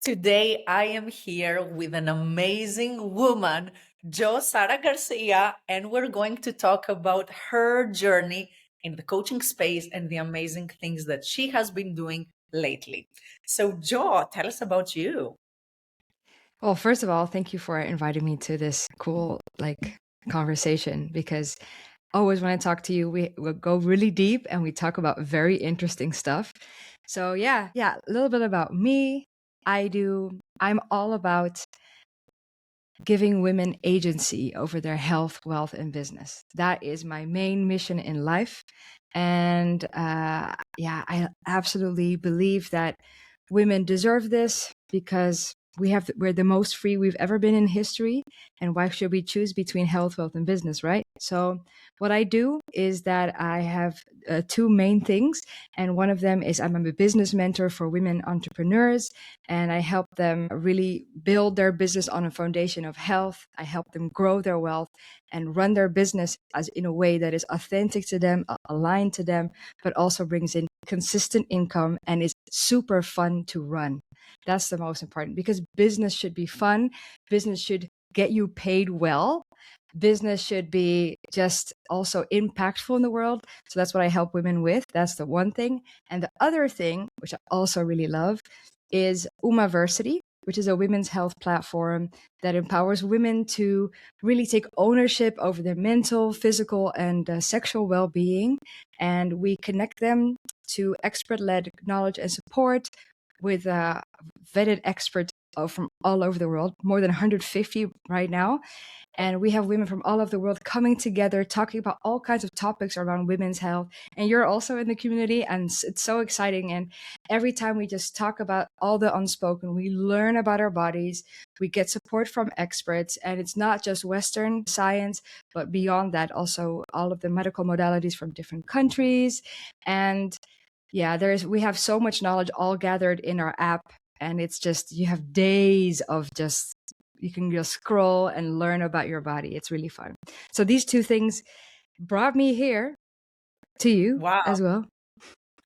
Today, I am here with an amazing woman, Jo Sara Garcia, and we're going to talk about her journey in the coaching space and the amazing things that she has been doing lately. So, Jo, tell us about you. Well, first of all, thank you for inviting me to this cool conversation because always when I talk to you, we go really deep and we talk about very interesting stuff. So yeah, a little bit about me. I'm all about giving women agency over their health, wealth, and business. That is my main mission in life. And I absolutely believe that women deserve this because we're the most free we've ever been in history. And why should we choose between health, wealth, and business, right? So what I do is that I have two main things. And one of them is I'm a business mentor for women entrepreneurs, and I help them really build their business on a foundation of health. I help them grow their wealth and run their business as in a way that is authentic to them, aligned to them, but also brings in consistent income and is super fun to run. That's the most important because business should be fun. Business should get you paid well. Business should be just also impactful in the world. So that's what I help women with. That's the one thing. And the other thing, which I also really love, is Umaversity, which is a women's health platform that empowers women to really take ownership over their mental, physical, and sexual well-being. And we connect them to expert-led knowledge and support with vetted experts from all over the world, more than 150 right now. And we have women from all over the world coming together, talking about all kinds of topics around women's health. And you're also in the community, and it's so exciting. And every time we just talk about all the unspoken, we learn about our bodies, we get support from experts. And it's not just Western science, but beyond that, also all of the medical modalities from different countries. And yeah, we have so much knowledge all gathered in our app. And it's just, you have days of just you can just scroll and learn about your body. It's really fun. So these two things brought me here to you Wow, as well.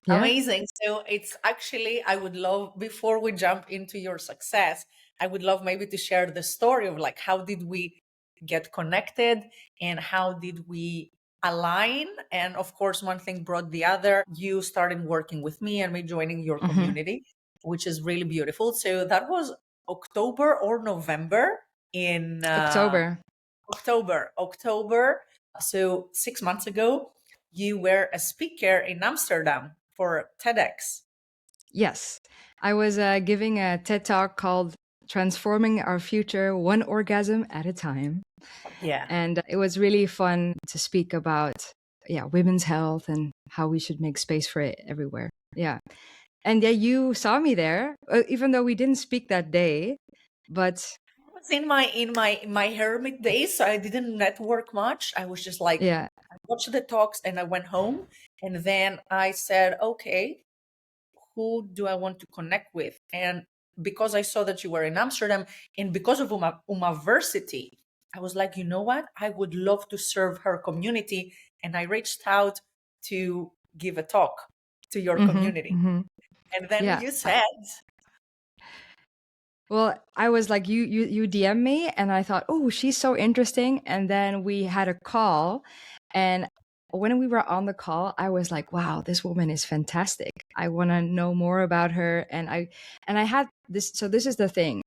Yeah. amazing. So, it's actually, I would love, before we jump into your success, I would love maybe to share the story of like, how did we get connected and how did we align? And of course, one thing brought the other. You started working with me and me joining your Mm-hmm. community, which is really beautiful. So that was October or November in October. October. So 6 months ago, you were a speaker in Amsterdam for TEDx. Yes. I was giving a TED talk called Transforming Our Future One Orgasm at a Time. Yeah. And it was really fun to speak about, yeah, women's health and how we should make space for it everywhere. Yeah. And yeah, you saw me there, even though we didn't speak that day. But I was in my hermit days, so I didn't network much. I was just like, yeah. I watched the talks and I went home, and then I said, okay, who do I want to connect with? And because I saw that you were in Amsterdam and because of Umaversity, I was like, you know what? I would love to serve her community. And I reached out to give a talk to your Mm-hmm, community. mm-hmm. And then Yeah. you said, Well, I was like, you DM me, and I thought, oh, she's so interesting. And then we had a call, and when we were on the call, I was like, wow, this woman is fantastic. I want to know more about her. And I had this. So this is the thing: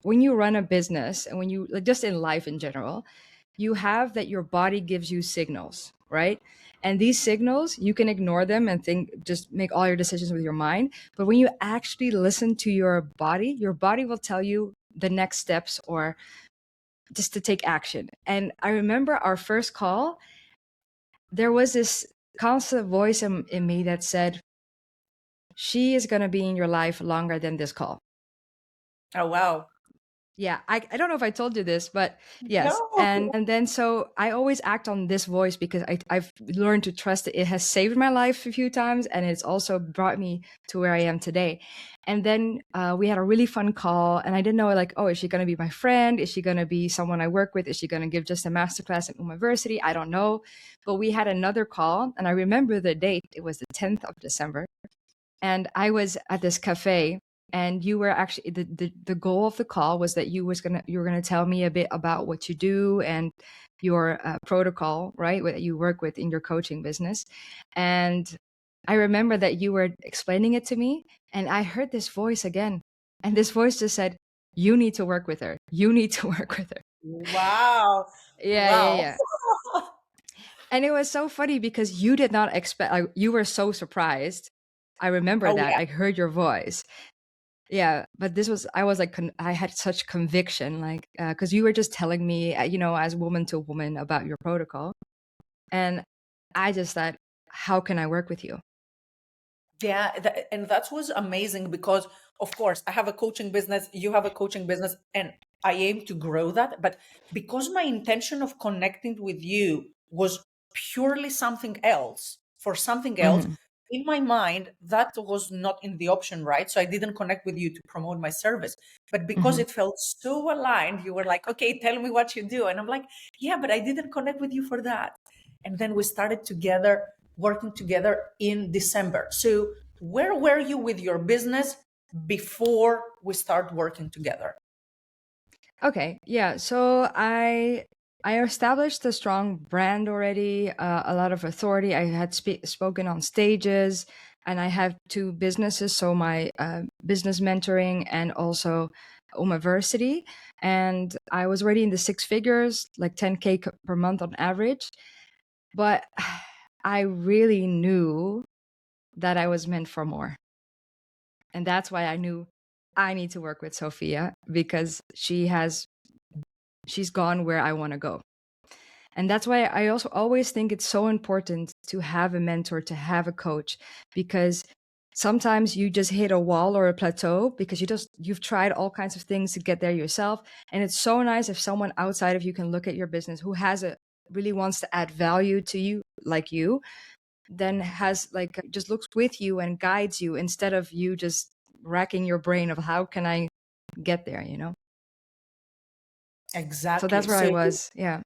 when you run a business, and when you like, just in life in general, you have that your body gives you signals, right? And these signals, you can ignore them and think, just make all your decisions with your mind. But when you actually listen to your body will tell you the next steps or just to take action. And I remember our first call, there was this constant voice in me that said, she is going to be in your life longer than this call. oh, wow. Yeah, I don't know if I told you this, but yes. No. And then so I always act on this voice because I've learned to trust it. It has saved my life a few times, and it's also brought me to where I am today. And then we had a really fun call, and I didn't know, like, oh, is she going to be my friend? Is she going to be someone I work with? Is she going to give just a masterclass at University? I don't know. But we had another call, and I remember the date. It was the 10th of December. And I was at this cafe and you were actually the goal of the call was that you were gonna tell me a bit about what you do and your protocol, right? What you work with in your coaching business. And I remember that you were explaining it to me, and I heard this voice again, and this voice just said, "You need to work with her. You need to work with her." Wow. Yeah, yeah, Wow. yeah. And it was so funny because you did not expect, like, you were so surprised. I remember Oh, that. yeah. I heard your voice. Yeah, but this was, I was like, I had such conviction, like, because you were just telling me, as woman to woman about your protocol. And I just thought, how can I work with you? Yeah, and that was amazing because, of course, I have a coaching business, you have a coaching business, and I aim to grow that. But because my intention of connecting with you was purely something else, for something else, Hmm. in my mind, that was not in the option, right? So I didn't connect with you to promote my service. But because Hmm. it felt so aligned, you were like, okay, tell me what you do. And I'm like, yeah, but I didn't connect with you for that. And then we started together working together in December. So, where were you with your business before we start working together? Okay, yeah. So I established a strong brand already, a lot of authority. I had spoken on stages, and I have two businesses. So my business mentoring and also Umaversity. And I was already in the six figures, like 10K per month on average. But I really knew that I was meant for more. And that's why I knew I need to work with Sophia, because she's gone where I want to go. And that's why I also always think it's so important to have a mentor, to have a coach, because sometimes you just hit a wall or a plateau because you've tried all kinds of things to get there yourself. And it's so nice if someone outside of you can look at your business who has a really wants to add value to you, like you, then has like just looks with you and guides you instead of you just racking your brain of how can I get there. So Exactly. that's where I So was. Yeah.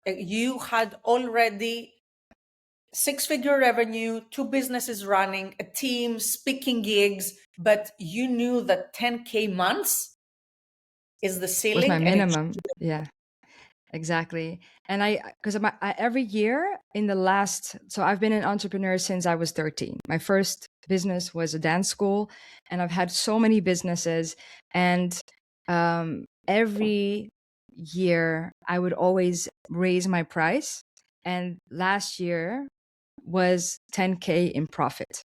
you had already six-figure revenue, two businesses running, a team, speaking gigs, but you knew that 10K months is the Was my ceiling and it minimum. Yeah. Exactly. And because every year in the last, so I've been an entrepreneur since I was 13. My first business was a dance school, and I've had so many businesses. And every year I would always raise my price. And last year was 10K in profit.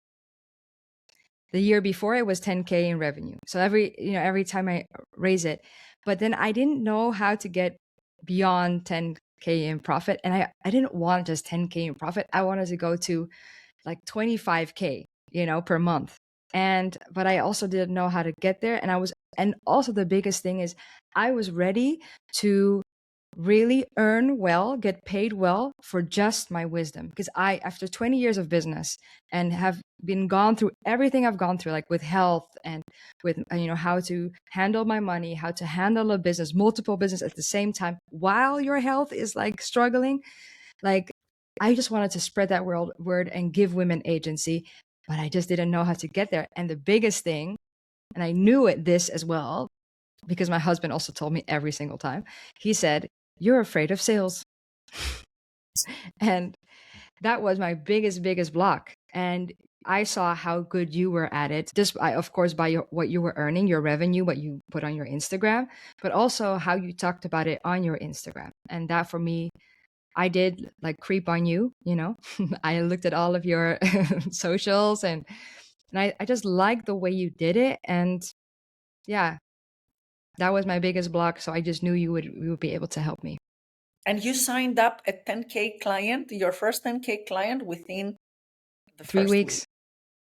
The year before it was 10K in revenue. So every time I raise it, but then I didn't know how to get beyond 10K in profit, and I didn't want just 10K in profit. I wanted to go to like 25K, per month. And but I also didn't know how to get there, and also the biggest thing is I was ready to really earn well, get paid well for just my wisdom. Because after 20 years of business and have been gone through everything I've gone through, like with health and with, how to handle my money, how to handle a business, multiple business at the same time, while your health is like struggling, like I just wanted to spread that word and give women agency, but I just didn't know how to get there. And the biggest thing, and I knew this as well, because my husband also told me every single time. He said, "You're afraid of sales." And that was my biggest block. And I saw how good you were at it, just of course, by what you were earning, your revenue, what you put on your Instagram, but also how you talked about it on your Instagram. And that for me, I did like creep on you. I looked at all of your socials, and I just liked the way you did it. And yeah, that was my biggest block. So I just knew you would be able to help me. and you signed up a 10K client, your first 10K client within the Three first week. weeks.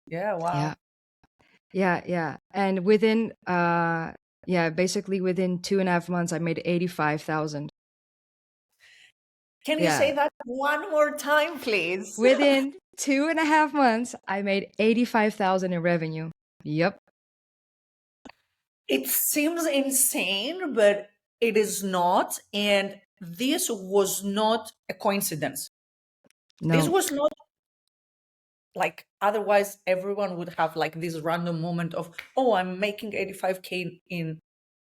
Yeah, Yeah. wow. Yeah. Yeah. And basically within 2.5 months, I made 85,000. Can you say Yeah. that one more time, please? Within 2.5 months, I made 85,000 in revenue. Yep. It seems insane, but it is not. And this was not a coincidence. This No. was not like otherwise everyone would have like this random moment of, oh, I'm making 85K in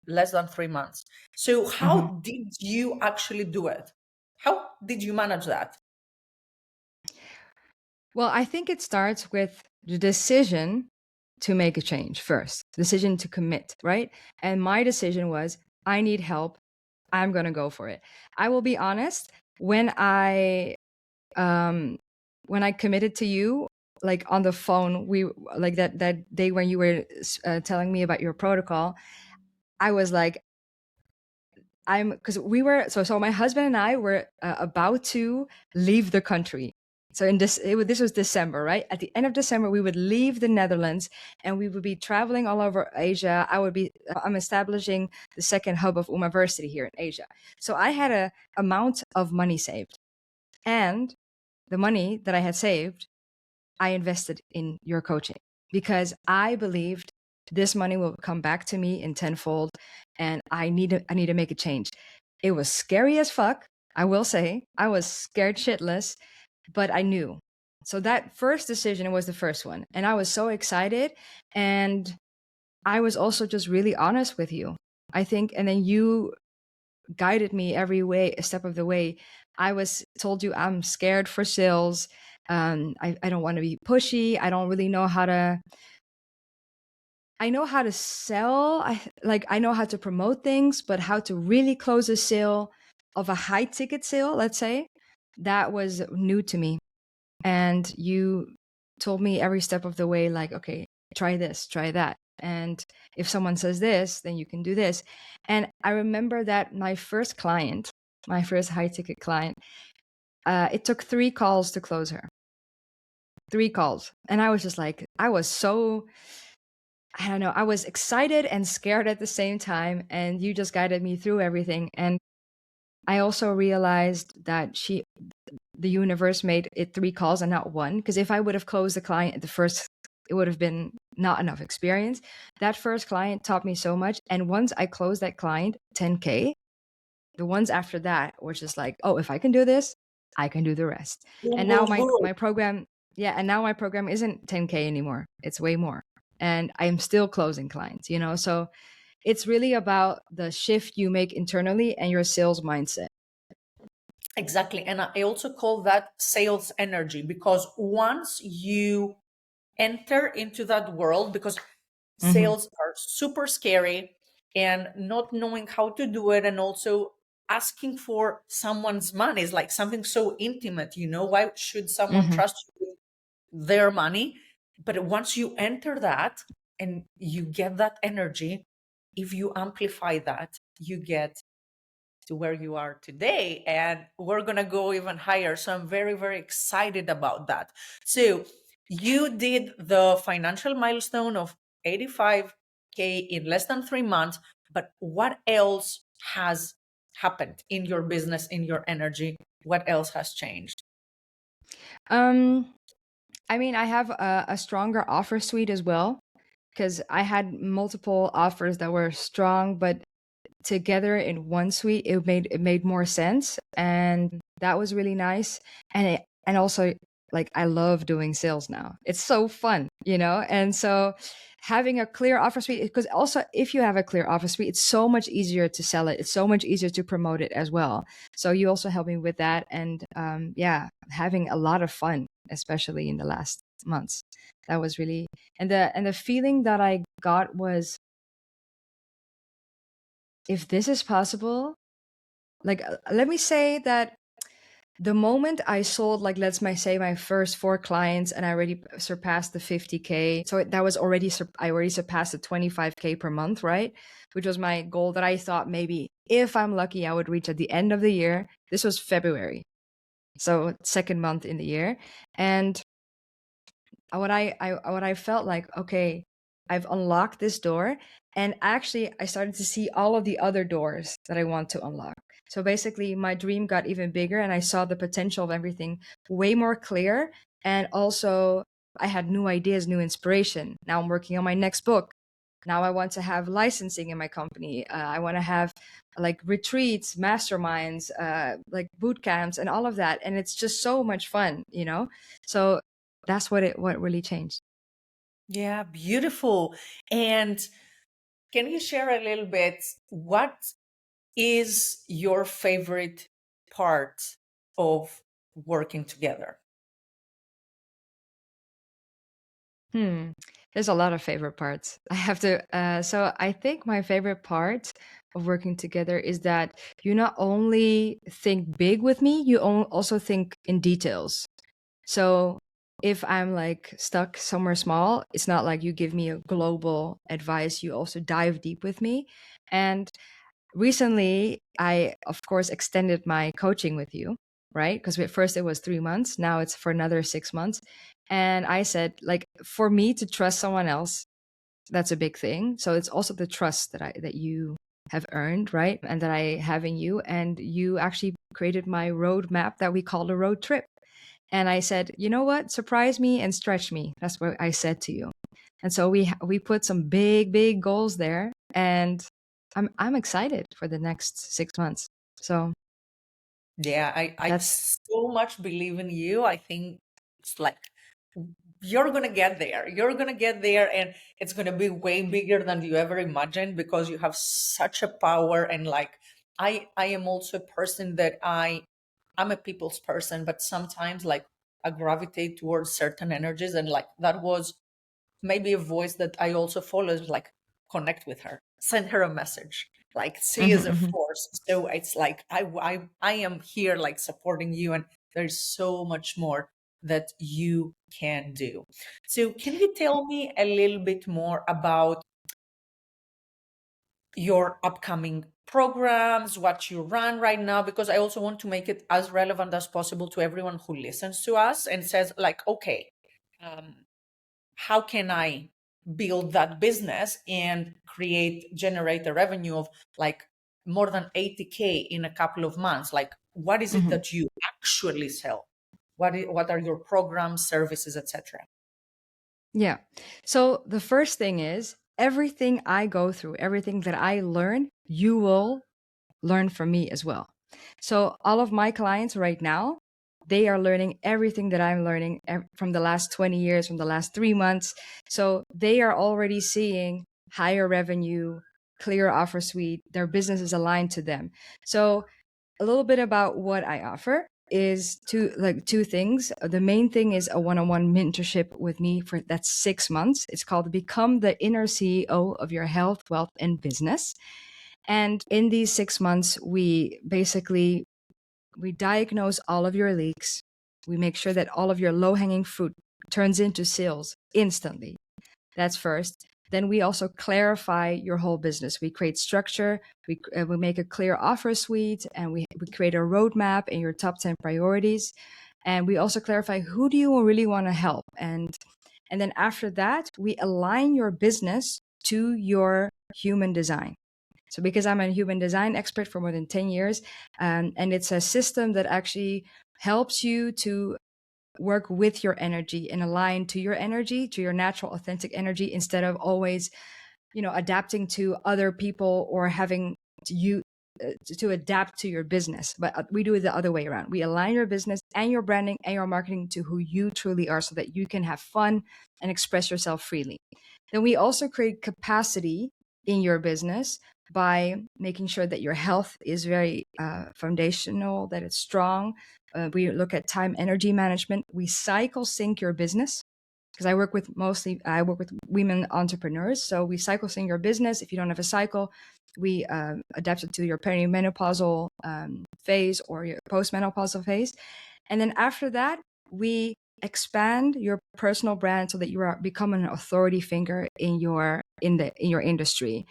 less than 3 months. So Mhm. how did you actually do it? How did you manage that? Well, I think it starts with the decision to make a change first, decision to commit, right? And my decision was, I need help. I'm going to go for it. I will be honest, um when I committed to you, like on the phone, we like that day when you were telling me about your protocol, I was like, I'm because we were so my husband and I were about to leave the country. So this was December, right? At the end of December, we would leave the Netherlands and we would be traveling all over Asia. I'm establishing the second hub of University here in Asia. So I had a amount of money saved, and the money that I had saved, I invested in your coaching because I believed this money will come back to me in tenfold, and I need to make a change. It was scary as fuck. I will say I was scared shitless, but I knew. So that first decision was the first one, and I was so excited, and I was also just really honest with you. I think, and then you guided me every way, a step of the way. I was told you I'm scared for sales. I don't want to be pushy. I don't really know how to. I know how to sell. I know how to promote things, but how to really close a sale of a high ticket sale, let's say, that was new to me. And you told me every step of the way, like, okay, try this, try that. And if someone says this, then you can do this. And I remember that my first high ticket client, it took 3 calls to close her. 3 calls. And I was just like, I don't know, I was excited and scared at the same time. And you just guided me through everything. And I also realized that the universe made it 3 calls and not one. Because if I would have closed the client at the first, it would have been not enough experience. That first client taught me so much. And once I closed that client, 10K, the ones after that were just like, oh, if I can do this, I can do the rest. Boom, And now boom, boom. my program, yeah, and now my program isn't 10K anymore. It's way more. And I'm still closing clients, you know? So it's really about the shift you make internally and your sales mindset. Exactly. And I also call that sales energy, because once you enter into that world, because Hmm. sales are super scary, and not knowing how to do it, and also asking for someone's money is like something so intimate. Why should someone Hmm. trust you with their money? But once you enter that and you get that energy, if you amplify that, you get to where you are today, and we're going to go even higher. So I'm very, very excited about that. So you did the financial milestone of 85K in less than 3 months, but what else has happened in your business, in your energy? What else has changed? Um, I mean, I have a stronger offer suite as well because I had multiple offers that were strong, but together in one suite, it made more sense, and that was really nice. And also, like, I love doing sales now. It's so fun, you know. And so having a clear offer suite, because also if you have a clear offer suite, it's so much easier to sell it. It's so much easier to promote it as well. So you also helped me with that, and yeah, having a lot of fun, especially in the last months. That was really, and the feeling that I got was, if this is possible, like, let me say that the moment I sold, like, let's say my first 4 clients, and I already surpassed the 50K. So that was already I already surpassed the 25K per month, right? Which was my goal that I thought maybe if I'm lucky I would reach at the end of the year. This was February, so second month in the year. And what I felt like, okay, I've unlocked this door, and actually I started to see all of the other doors that I want to unlock. So basically my dream got even bigger, and I saw the potential of everything way more clear. And also I had new ideas, new inspiration. Now I'm working on my next book. Now I want to have licensing in my company. I want to have like retreats, masterminds, like boot camps and all of that. And it's just so much fun, you know? So that's what really changed. Yeah, beautiful. And can you share a little bit what is your favorite part of working together? Hmm. There's a lot of favorite parts. I have to. So I think my favorite part of working together is that you not only think big with me, you also think in details. So if I'm like stuck somewhere small, it's not like you give me a global advice. You also dive deep with me. And recently, I, of course, extended my coaching with you, right? Because at first it was 3 months. Now it's for another 6 months. And I said, like, for me to trust someone else, that's a big thing. So it's also the trust that you have earned, right? And that I have in you. And you actually created my roadmap that we call the road trip. And I said, you know what? Surprise me and stretch me. That's what I said to you. And so we put some big goals there, and I'm excited for the next 6 months. So Yeah, I that's so much believe in you. I think it's like you're gonna get there. You're gonna get there, and it's gonna be way bigger than you ever imagined because you have such a power. And like, I am also a person that I'm a people's person, but sometimes like I gravitate towards certain energies, and like that was maybe a voice that I also follow is like connect with her, send her a message, like see as a mhm. force. So it's like I am here like supporting you, and there's so much more that you can do. So can you tell me a little bit more about your upcoming programs, what you run right now? Because I also want to make it as relevant as possible to everyone who listens to us and says like, okay, um, how can I build that business and generate a revenue of like more than 80K in a couple of months? Like, what is it Mhm. that you actually sell? What are your programs, services, etc.? Yeah. So the first thing is everything I go through, everything that I learn, you will learn from me as well. So all of my clients right now, they are learning everything that I'm learning from the last 20 years, from the last 3 months. So they are already seeing higher revenue, clear offer suite. Their business is aligned to them. So a little bit about what I offer is two things. The main thing is a one-on-one mentorship with me for that's 6 months. It's called Become the Inner CEO of Your Health, Wealth, and Business. And in these 6 months, we diagnose all of your leaks. We make sure that all of your low-hanging fruit turns into sales instantly. That's first. Then we also clarify your whole business. We create structure. We make a clear offer suite, and we create a roadmap and your top 10 priorities. And we also clarify who do you really want to help. And then after that, we align your business to your human design. So because I'm a human design expert for more than 10 years, and it's a system that actually helps you to work with your energy and align to your energy, to your natural, authentic energy, instead of always, adapting to other people or having you to adapt to your business. But we do it the other way around. We align your business and your branding and your marketing to who you truly are so that you can have fun and express yourself freely. Then we also create capacity in your business by making sure that your health is very foundational, that it's strong. We look at time energy management. We cycle sync your business because I work with women entrepreneurs. So we cycle sync your business. If you don't have a cycle, we adapt it to your perimenopausal phase or your postmenopausal phase. And then after that, we expand your personal brand so that you are become an authority figure in your industry.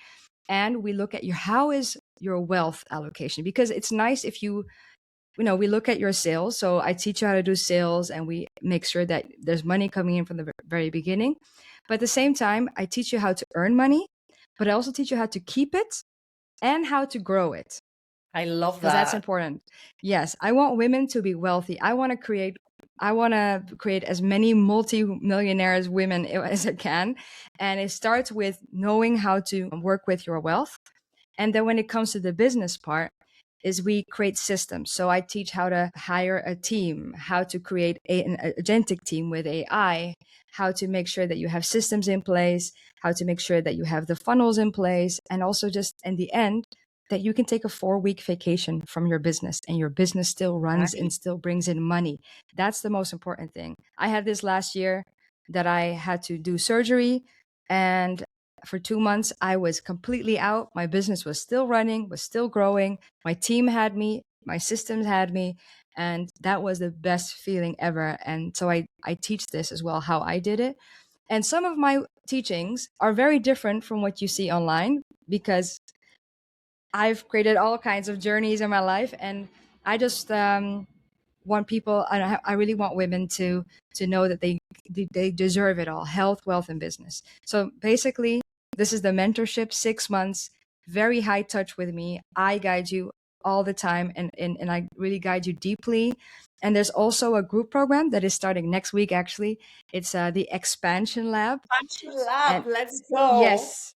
And we look at how is your wealth allocation, because it's nice if we look at your sales. So I teach you how to do sales, and we make sure that there's money coming in from the very beginning. But at the same time, I teach you how to earn money, but I also teach you how to keep it and how to grow it, I love because that's that. important. Yes, I want women to be wealthy. I want to create as many multi-millionaires women as I can. And it starts with knowing how to work with your wealth. And then when it comes to the business part, is we create systems. So I teach how to hire a team, how to create an agentic team with AI, how to make sure that you have systems in place, how to make sure that you have the funnels in place, and also just in the end, that you can take a 4-week vacation from your business and your business still runs and Right. still brings in money. That's the most important thing. I had this last year that I had to do surgery, and for 2 months I was completely out. My business was still running, was still growing. My team had me, my systems had me, and that was the best feeling ever. And so I teach this as well, how I did it. And some of my teachings are very different from what you see online because I've created all kinds of journeys in my life, and I just want people. I really want women to know that they deserve it all: health, wealth, and business. So basically, this is the mentorship, 6 months, very high touch with me. I guide you all the time, and I really guide you deeply. And there's also a group program that is starting next week. Actually, it's the Expansion Lab, Punch lab. and Let's go. yes,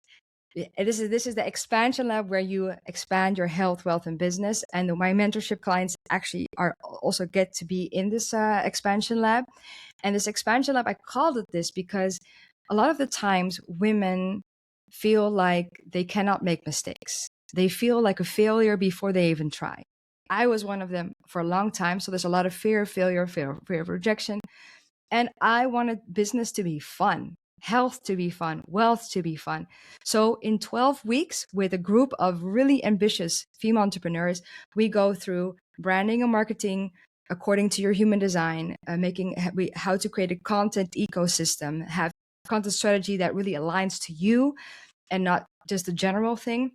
this is the expansion lab where you expand your health, wealth, and business. And my mentorship clients actually are also get to be in this expansion lab. And this expansion lab, I called it this because a lot of the times women feel like they cannot make mistakes. They feel like a failure before they even try. I was one of them for a long time. So there's a lot of fear of failure, fear of rejection. And I wanted business to be fun, health to be fun, wealth to be fun. So in 12 weeks, with a group of really ambitious female entrepreneurs, we go through branding and marketing according to your human design, making how to create a content ecosystem, have content strategy that really aligns to you and not just a general thing.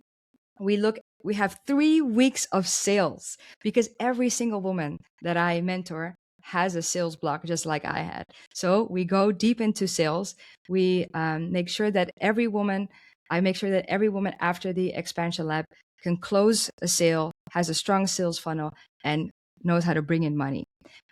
We have 3 weeks of sales because every single woman that I mentor has a sales block just like I had. So we go deep into sales. We make sure that every woman I make sure that every woman after the expansion lab can close a sale, has a strong sales funnel, and knows how to bring in money.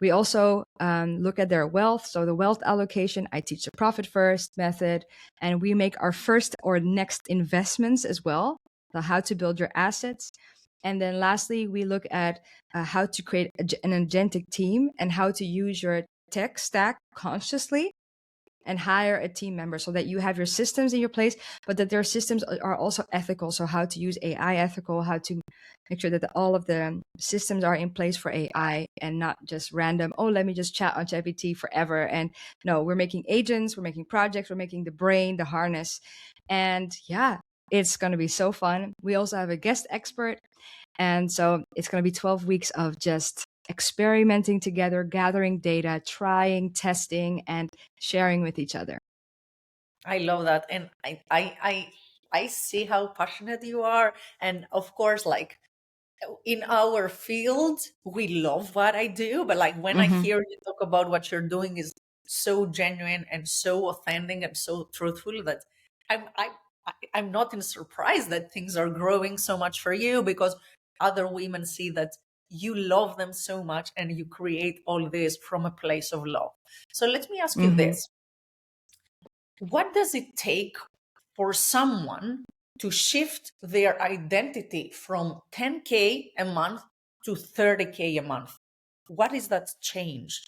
We also look at their wealth. So the wealth allocation, I teach the profit first method, and we make our first or next investments as well. So how to build your assets. And then lastly, we look at how to create an agentic team and how to use your tech stack consciously and hire a team member so that you have your systems in your place, but that their systems are also ethical. So how to use AI ethical, how to make sure that all of the systems are in place for AI and not just random, oh, let me just chat on ChatGPT forever. And no, we're making agents, we're making projects, we're making the brain, the harness. And yeah, it's going to be so fun. We also have a guest expert. And so it's going to be 12 weeks of just experimenting together, gathering data, trying, testing, and sharing with each other. I love that. And I see how passionate you are. And of course, like in our field, we love what I do. But like when I Mm-hmm. hear you talk about what you're doing is so genuine and so authentic and so truthful that I'm I I'm not in surprise that things are growing so much for you because other women see that you love them so much and you create all this from a place of love. So let me ask you Mm-hmm. this. What does it take for someone to shift their identity from 10K a month to 30K a month? What is that change?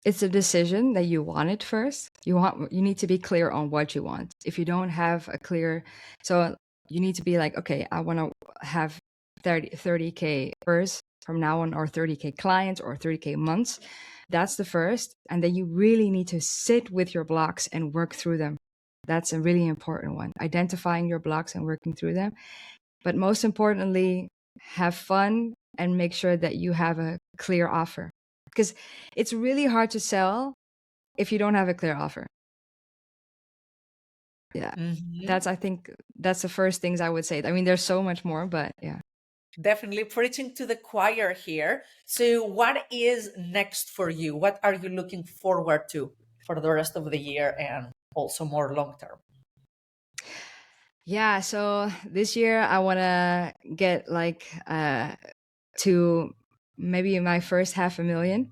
It's a decision that you want it first. You need to be clear on what you want. If you don't have a clear, so you need to be like, okay, I want to have 30K first from now on, or 30K clients, or 30K months. That's the first. And then you really need to sit with your blocks and work through them. That's a really important one. Identifying your blocks and working through them. But most importantly, have fun and make sure that you have a clear offer. Because it's really hard to sell if you don't have a clear offer. Yeah. Mhm. I think that's the first things I would say. I mean, there's so much more, but yeah. Definitely preaching to the choir here. So, what is next for you? What are you looking forward to for the rest of the year and also more long term? Yeah. So this year I want to get like to maybe my first 500,000.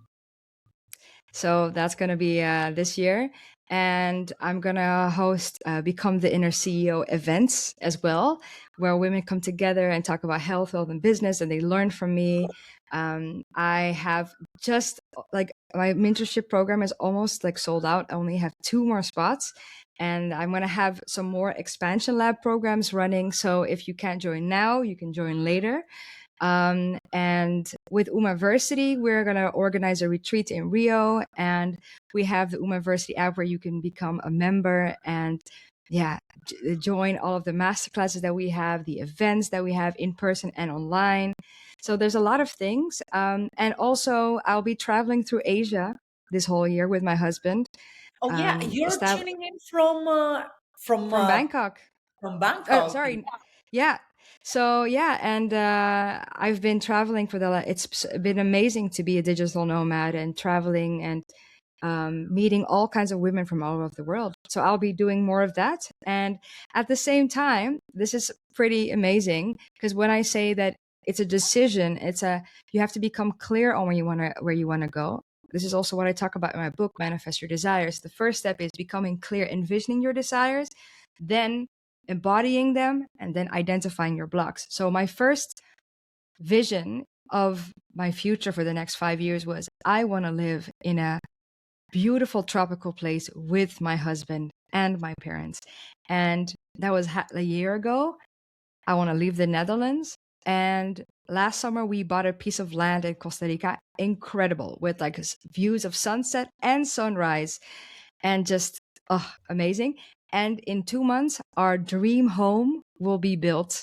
So that's going to be this year. And I'm gonna host Become the Inner CEO events as well, where women come together and talk about health, wealth, and business, and they learn from me. I have just like my mentorship program is almost like sold out. I only have 2 more spots, and I'm gonna have some more expansion lab programs running. So if you can't join now, you can join later. And with Umaversity, we're going to organize a retreat in Rio. And we have the Umaversity app where you can become a member and, yeah, join all of the masterclasses that we have, the events that we have in person and online. So there's a lot of things. And also, I'll be traveling through Asia this whole year with my husband. Oh yeah, you're Estab- tuning in from from Bangkok. from Oh, Bangkok. sorry. Yeah. So yeah, and I've been traveling for it's been amazing to be a digital nomad and traveling and meeting all kinds of women from all over the world. So I'll be doing more of that. And at the same time, this is pretty amazing because when I say that it's a decision, you have to become clear on where you wanna go. This is also what I talk about in my book, Manifest Your Desires. The first step is becoming clear, envisioning your desires, then embodying them, and then identifying your blocks. So my first vision of my future for the next 5 years was I want to live in a beautiful tropical place with my husband and my parents. And that was a year ago. I want to leave the Netherlands. And last summer, we bought a piece of land in Costa Rica, incredible, with like views of sunset and sunrise, and just amazing. And in 2 months, our dream home will be built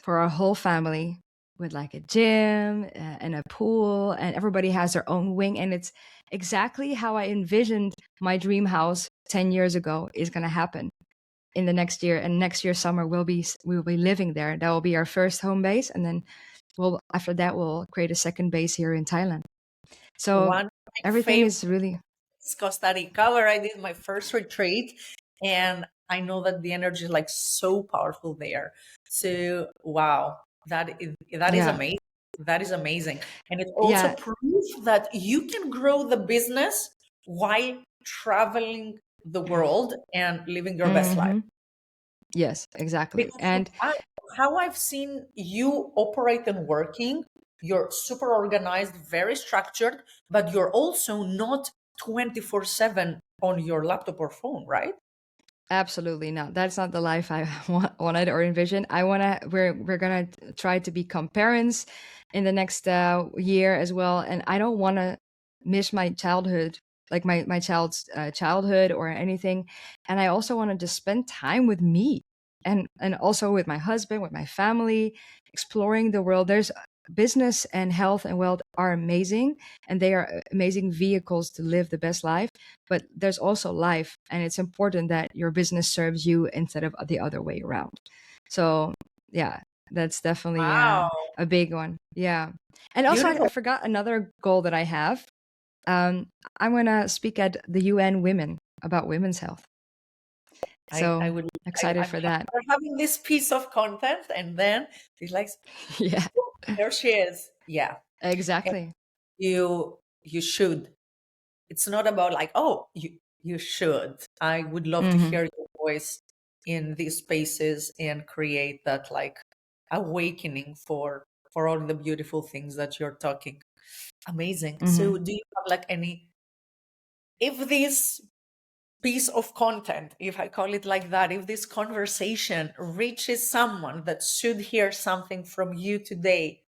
for our whole family with like a gym and a pool, and everybody has their own wing. And it's exactly how I envisioned my dream house 10 years ago is going to happen in the next year. And next year summer we'll be living there. That will be our first home base, and then after that we'll create a second base here in Thailand. So One of my everything favorite is really, is Costa Rica, where I did my first retreat, and I know that the energy is like so powerful there. So wow, that is yeah, amazing. That is amazing, and it also yeah. proves that you can grow the business while traveling the world and living your best life. Hmm. Yes, exactly. Because And how I've seen you operate and working, you're super organized, very structured, but you're also not 24/7 on your laptop or phone, right? absolutely not. That's not the life I wanted or envisioned. We're gonna try to become parents in the next year as well, and I don't want to miss my childhood, like my child's childhood or anything. And I also want to just spend time with me, and also with my husband, with my family, exploring the world. There's business and health and wealth are amazing, and they are amazing vehicles to live the best life, but there's also life, and it's important that your business serves you instead of the other way around. So yeah, that's definitely Wow, a big one. Yeah. And also I beautiful. forgot another goal that I have. I'm gonna speak at the UN Women about women's health, I so would excited I'm for that. having this piece of content, and then it's like, Yeah, "Oh, there she is." Yeah. And exactly. you should. It's not about like, oh, you should. I would love to Hmm. hear your voice in these spaces and create that like awakening for all the beautiful things that you're talking. Amazing. Hmm. So do you have like any, if this piece of content, if I call it like that, if this conversation reaches someone that should hear something from you today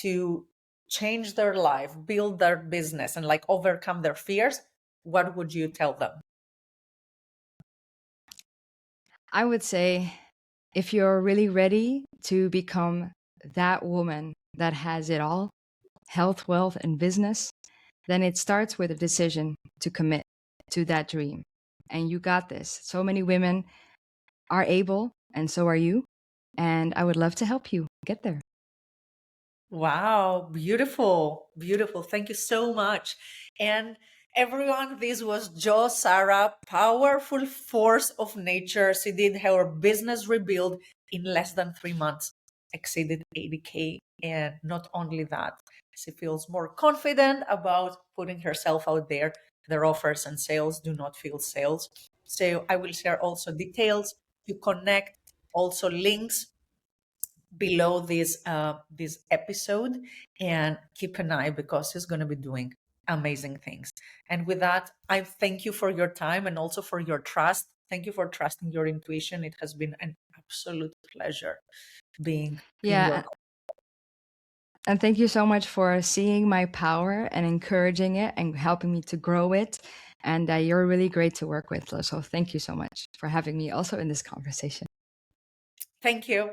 to change their life, build their business, and like overcome their fears, what would you tell them? I would say if you're really ready to become that woman that has it all, health, wealth, and business, then it starts with a decision to commit to that dream. And you got this. So many women are able, and so are you. And I would love to help you get there. Wow, beautiful, beautiful. Thank you so much. And everyone, this was Jo Sarah, powerful force of nature. She did her business rebuild in less than 3 months, exceeded 80K. And not only that, she feels more confident about putting herself out there their offers and sales do not feel sales. So I will share also details to connect, also links below this episode, and keep an eye because he's going to be doing amazing things. And with that, I thank you for your time and also for your trust. Thank you for trusting your intuition. It has been an absolute pleasure being in your. Yeah. And thank you so much for seeing my power and encouraging it and helping me to grow it. And you're really great to work with. So thank you so much for having me also in this conversation. Thank you.